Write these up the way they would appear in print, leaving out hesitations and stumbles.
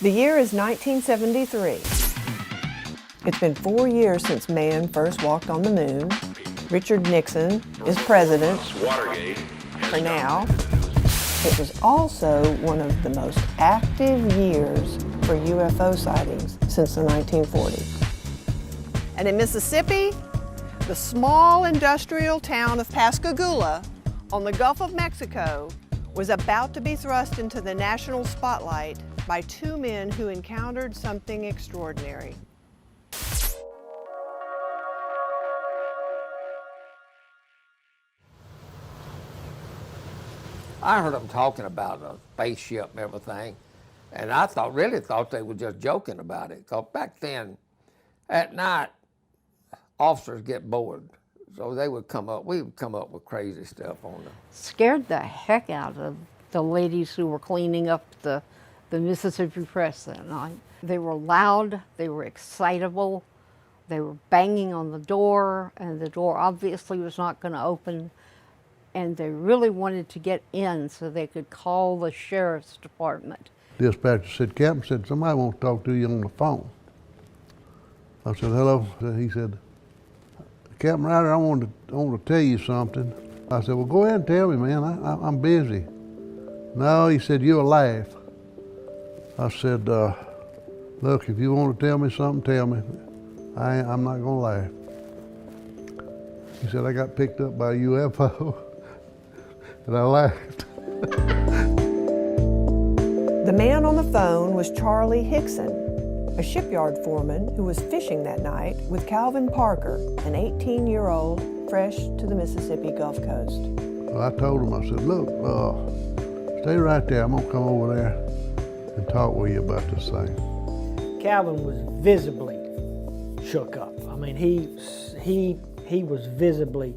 The year is 1973. It's been 4 years since man first walked on the moon. Richard Nixon is president for now. It was also one of the most active years for UFO sightings since the 1940s. And in Mississippi, the small industrial town of Pascagoula on the Gulf of Mexico was about to be thrust into the national spotlight by two men who encountered something extraordinary. I heard them talking about a spaceship and everything, and I really thought they were just joking about it. Because back then, at night, officers get bored, so we would come up with crazy stuff on them. Scared the heck out of the ladies who were cleaning up the Mississippi Press that night. They were loud, they were excitable, they were banging on the door, and the door obviously was not going to open. And they really wanted to get in so they could call the sheriff's department. Dispatcher said, Captain said, somebody wants to talk to you on the phone. I said, hello. He said, Captain Ryder, I want to tell you something. I said, well, go ahead and tell me, man. I'm busy. No, he said, you'll laugh. I said, look, if you want to tell me something, tell me. I'm not going to laugh. He said, I got picked up by a UFO. And I laughed. The man on the phone was Charlie Hickson, a shipyard foreman who was fishing that night with Calvin Parker, an 18-year-old fresh to the Mississippi Gulf Coast. Well, I told him, I said, look, stay right there. I'm going to come over there and talk with you about this thing. Calvin was visibly shook up. I mean, he was visibly,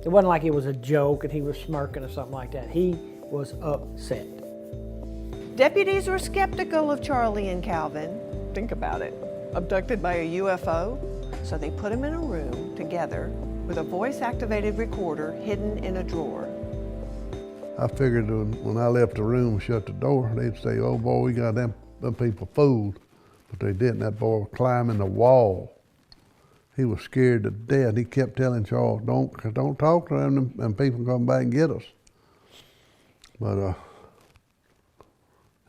it wasn't like it was a joke and he was smirking or something like that. He was upset. Deputies were skeptical of Charlie and Calvin. Think about it, abducted by a UFO. So they put them in a room together with a voice-activated recorder hidden in a drawer. I figured when I left the room and shut the door, they'd say, oh boy, we got them people fooled. But they didn't. That boy was climbing the wall. He was scared to death. He kept telling Charles, don't talk to them and people come back and get us. But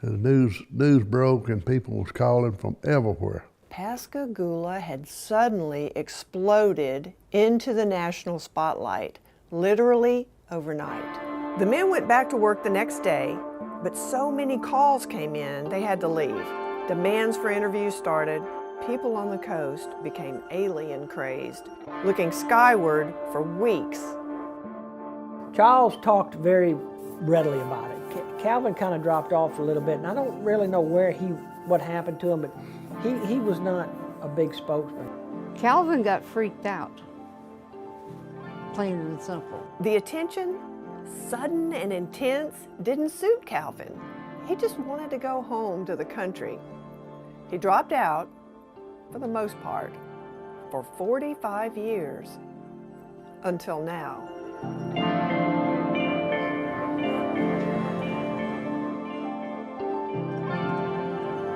the news broke and people was calling from everywhere. Pascagoula had suddenly exploded into the national spotlight, literally overnight. The men went back to work the next day, but so many calls came in, they had to leave. Demands for interviews started. People on the coast became alien crazed, looking skyward for weeks. Charles talked very readily about it. Calvin kind of dropped off a little bit, and I don't really know what happened to him, but he was not a big spokesman. Calvin got freaked out, plain and simple. The attention, sudden and intense, didn't suit Calvin. He just wanted to go home to the country. He dropped out, for the most part, for 45 years, until now.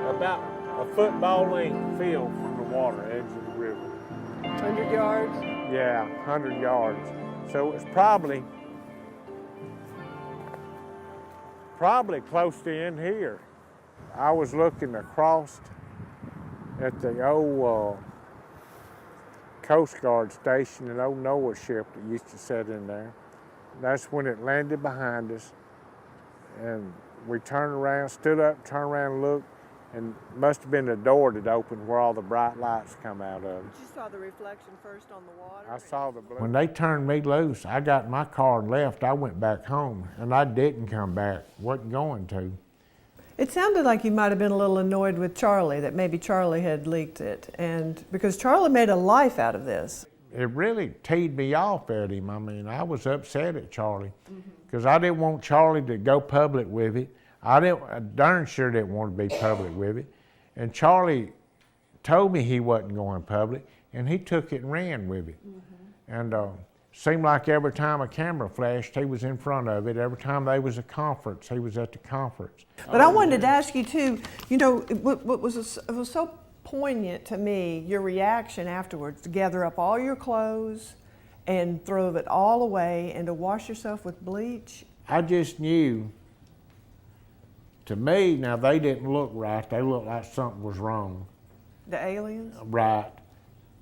About a football length field from the water edge of the river. 100 yards? Yeah, 100 yards. So it's probably close to in here. I was looking across at the old Coast Guard station, an old Noah ship that used to sit in there. That's when it landed behind us. And we turned around, stood up, turned around and looked, and must have been the door that opened where all the bright lights come out of. You saw the reflection first on the water? I saw the blue. When they turned me loose, I got in my car and left. I went back home, and I didn't come back, wasn't going to. It sounded like you might have been a little annoyed with Charlie, that maybe Charlie had leaked it, and because Charlie made a life out of this. It really teed me off at him. I mean, I was upset at Charlie because I didn't want Charlie to go public with it. I darn sure didn't want to be public with it. And Charlie told me he wasn't going public, and he took it and ran with it. And Seemed like every time a camera flashed, he was in front of it. Every time there was a conference, he was at the conference. But I wanted to ask you too, you know, it was so poignant to me, your reaction afterwards, to gather up all your clothes and throw it all away and to wash yourself with bleach. I just knew, to me, now they didn't look right. They looked like something was wrong. The aliens? Right.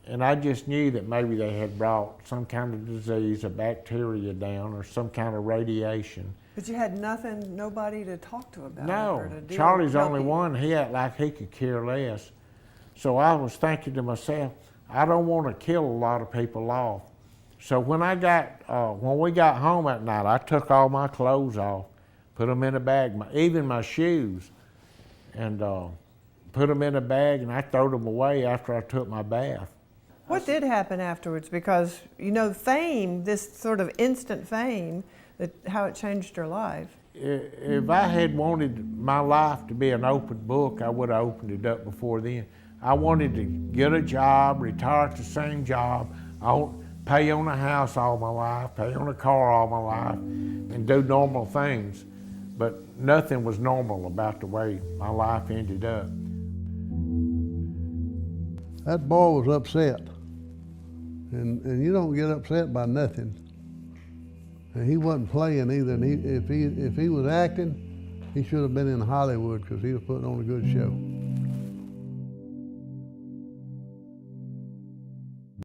And I just knew that maybe they had brought some kind of disease, a bacteria down, or some kind of radiation. But you had nothing, nobody to talk to about it? No, Or to deal Charlie's the help only you? one. He acted like he could care less. So I was thinking to myself, I don't want to kill a lot of people off. So when we got home at night, I took all my clothes off, put them in a bag, even my shoes, and put them in a bag, and I threw them away after I took my bath. What did happen afterwards? Because, you know, fame, this sort of instant fame, how it changed your life. If I had wanted my life to be an open book, I would have opened it up before then. I wanted to get a job, retire at the same job, pay on a house all my life, pay on a car all my life, and do normal things. But nothing was normal about the way my life ended up. That boy was upset. And you don't get upset by nothing. And he wasn't playing either. And if he was acting, he should have been in Hollywood because he was putting on a good show.